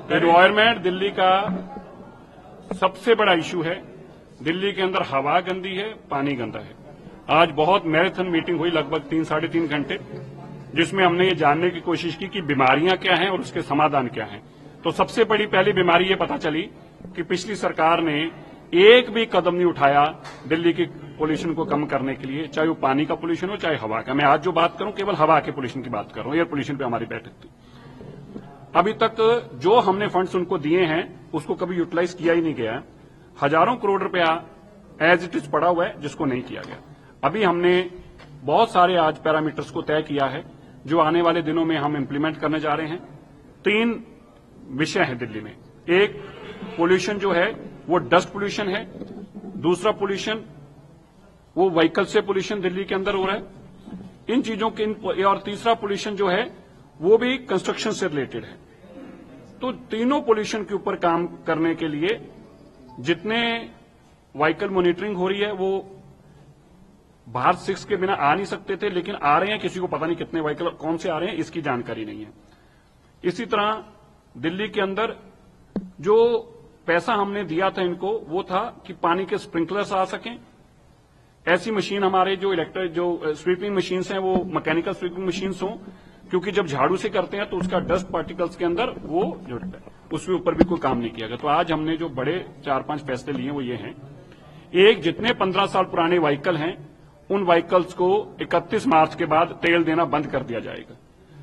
Environment Delhi का सबसे बड़ा इशू है। दिल्ली के अंदर हवा गंदी है, पानी गंदा है। आज बहुत मैराथन मीटिंग हुई, लगभग 3-3.5 घंटे, जिसमें हमने ये जानने की कोशिश की कि बीमारियां क्या हैं और उसके समाधान क्या हैं। तो सबसे बड़ी पहली बीमारी ये पता चली कि पिछली सरकार ने एक भी कदम नहीं उठाया दिल्ली की पोल्यूशन को कम करने के लिए, चाहे वो पानी का पोल्यूशन हो चाहे हवा का। मैं आज जो बात करूं केवल हवा के पोल्यूशन की बात कर रहा हूं। एयर पोल्यूशन पे हमारी बैठक थी। अभी तक जो हमने फंड्स उनको दिए हैं उसको कभी यूटिलाइज किया ही नहीं गया। हजारों करोड़ रुपया एज इट इज पड़ा हुआ है जिसको नहीं किया गया। अभी हमने बहुत सारे आज पैरामीटर्स को तय किया है जो आने वाले दिनों में हम इंप्लीमेंट करने जा रहे हैं। 3 विषय हैं दिल्ली में। एक पोल्यूशन जो है वो डस्ट पोल्यूशन है, दूसरा पोल्यूशन वो व्हीकल से पोल्यूशन दिल्ली के अंदर हो रहा है, इन चीजों के, और तीसरा पोल्यूशन जो है वो भी कंस्ट्रक्शन से रिलेटेड है। तो तीनों पोल्यूशन के ऊपर काम करने के लिए जितने व्हीकल मॉनिटरिंग हो रही है वो भारत 6 के बिना आ नहीं सकते थे, लेकिन आ रहे हैं। किसी को पता नहीं कितने व्हीकल कौन से आ रहे हैं, इसकी जानकारी नहीं है। इसी तरह दिल्ली के अंदर जो पैसा हमने दिया था इनको वो था कि पानी के स्प्रिंकलर्स आ सकें। ऐसी मशीन हमारे जो जो स्वीपिंग मशीन्स हैं वो मैकेनिकल स्वीपिंग मशीन्स हों, क्योंकि जब झाड़ू से करते हैं तो उसका डस्ट पार्टिकल्स के अंदर वो जुड़ता है, उसके ऊपर भी कोई काम नहीं किया गया। तो आज हमने जो बड़े 4-5 फैसले लिए वो ये हैं। एक, जितने 15 साल पुराने व्हीकल हैं उन व्हीकल्स को 31 मार्च के बाद तेल देना बंद कर दिया जाएगा।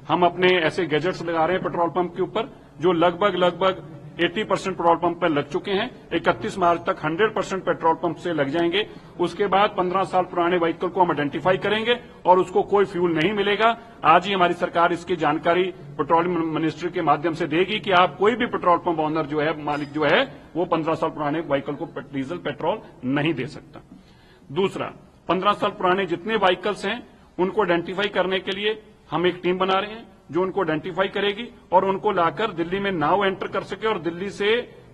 हम अपने ऐसे गैजेट्स लगा रहे हैं पेट्रोल पंप के ऊपर जो लगभग 80% पेट्रोल पंप पर लग चुके हैं। 31 मार्च तक 100% पेट्रोल पंप से लग जाएंगे। उसके बाद 15 साल पुराने व्हीकल को हम आइडेंटिफाई करेंगे और उसको कोई फ्यूल नहीं मिलेगा। आज ही हमारी सरकार इसकी जानकारी पेट्रोलियम मिनिस्ट्री के माध्यम से देगी कि आप कोई भी पेट्रोल पंप ऑनर जो है, मालिक जो है, वो 15 साल पुराने व्हीकल को डीजल पेट्रोल नहीं दे सकता। दूसरा, 15 साल पुराने जितने व्हीकल्स हैं उनको आइडेंटिफाई करने के लिए हम एक टीम बना रहे हैं जो उनको आइडेंटिफाई करेगी और उनको लाकर दिल्ली में नाउ एंटर कर सके और दिल्ली से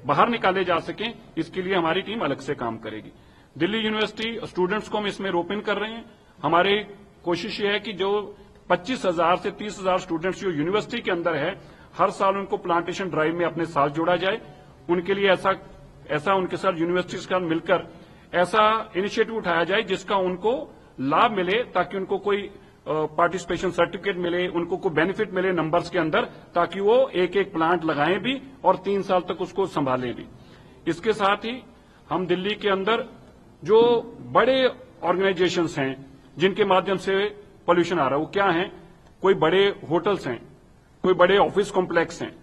बाहर निकाले जा सकें। इसके लिए हमारी टीम अलग से काम करेगी। दिल्ली यूनिवर्सिटी स्टूडेंट्स को हम इसमें रोप इन कर रहे हैं। हमारी कोशिश ये है कि जो 25,000 से 30,000 स्टूडेंट्स जो यूनिवर्सिटी के अंदर है, हर साल उनको प्लांटेशन ड्राइव में अपने साथ जोड़ा जाए। उनके लिए ऐसा उनके साथ यूनिवर्सिटी के साथ मिलकर ऐसा इनिशिएटिव उठाया जाए जिसका उनको लाभ मिले, ताकि उनको कोई पार्टिसिपेशन सर्टिफिकेट मिले, उनको कोई बेनिफिट मिले नंबर्स के अंदर, ताकि वो एक प्लांट लगाएं भी और 3 साल तक उसको संभालें भी। इसके साथ ही हम दिल्ली के अंदर जो बड़े ऑर्गेनाइजेशंस हैं जिनके माध्यम से पोल्यूशन आ रहा है वो क्या है? कोई बड़े होटल्स हैं, कोई बड़े ऑफिस कॉम्प्लेक्स हैं,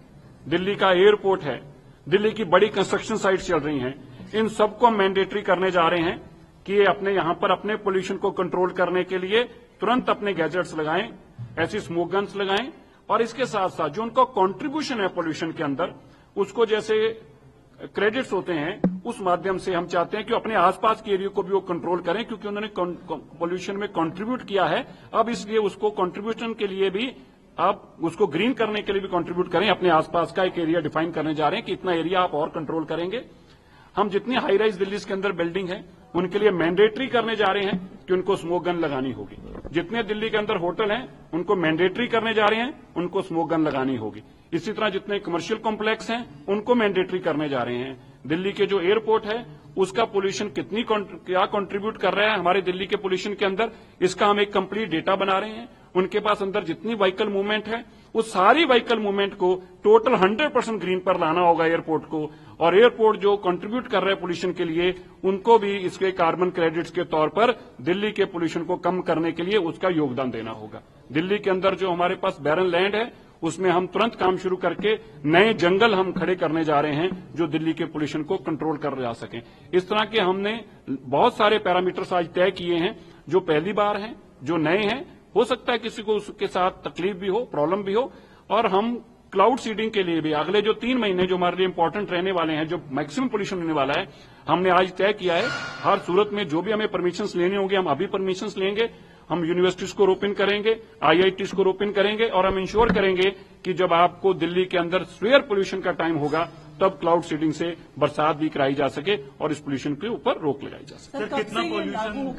दिल्ली का एयरपोर्ट है, दिल्ली की बड़ी कंस्ट्रक्शन साइट्स चल रही हैं। इन सबको हम मैंडेटरी करने जा रहे हैं कि ये अपने यहां पर अपने पोल्यूशन को कंट्रोल करने के लिए तुरंत अपने गैजेट्स लगाएं, ऐसी स्मोक गन्स लगाएं, और इसके साथ साथ जो उनका कंट्रीब्यूशन है पोल्यूशन के अंदर उसको जैसे क्रेडिट्स होते हैं उस माध्यम से हम चाहते हैं कि अपने आसपास के एरिया को भी वो कंट्रोल करें, क्योंकि उन्होंने पोल्यूशन में कंट्रीब्यूट किया है। अब इसलिए उसको कंट्रीब्यूशन के लिए भी आप उसको ग्रीन करने के लिए भी कंट्रीब्यूट करें। अपने आसपास का एक एरिया डिफाइन करने जा रहे हैं कि इतना एरिया आप और कंट्रोल करेंगे। हम जितनी हाई राइज दिल्ली के अंदर बिल्डिंग है उनके लिए मैंडेटरी करने जा रहे हैं कि उनको स्मोक गन लगानी होगी। जितने दिल्ली के अंदर होटल हैं उनको मैंडेटरी करने जा रहे हैं, उनको स्मोक गन लगानी होगी। इसी तरह जितने कमर्शियल कॉम्प्लेक्स हैं उनको मैंडेटरी करने जा रहे हैं। दिल्ली के जो एयरपोर्ट है उसका पोल्यूशन क्या कंट्रीब्यूट कर रहा है हमारे दिल्ली के पोल्यूशन के अंदर, इसका हम एक कंप्लीट डेटा बना रहे हैं। उनके पास अंदर जितनी व्हीकल मूवमेंट है उस सारी व्हीकल मूवमेंट को टोटल 100% ग्रीन पर लाना होगा एयरपोर्ट को, और एयरपोर्ट जो कंट्रीब्यूट कर रहे हैं पोल्यूशन के लिए उनको भी इसके कार्बन क्रेडिट्स के तौर पर दिल्ली के पोल्यूशन को कम करने के लिए उसका योगदान देना होगा। दिल्ली के अंदर जो हमारे पास बैरन लैंड है उसमें हम तुरंत काम शुरू करके नए जंगल हम खड़े करने जा रहे हैं जो दिल्ली के पोल्यूशन को कंट्रोल कर जा सकें। इस तरह के हमने बहुत सारे पैरामीटर्स आज तय किए हैं जो पहली बार हैं, जो नए हैं। हो सकता है किसी को उसके साथ तकलीफ भी हो, प्रॉब्लम भी हो, और हम क्लाउड सीडिंग के लिए भी अगले जो 3 महीने जो हमारे लिए इंपॉर्टेंट रहने वाले हैं, जो मैक्सिमम पोल्यूशन होने वाला है, हमने आज तय किया है। हर सूरत में जो भी हमें परमिशंस लेने होंगे हम अभी परमिशंस लेंगे। हम यूनिवर्सिटीज को रोप इन करेंगे, IITs को रोप इन करेंगे, और हम इंश्योर करेंगे कि जब आपको दिल्ली के अंदर स्वेयर पोल्यूशन का टाइम होगा तब क्लाउड सीडिंग से बरसात भी कराई जा सके और इस पोल्यूशन के ऊपर रोक लगाई जा सके। कितना पोल्यूशन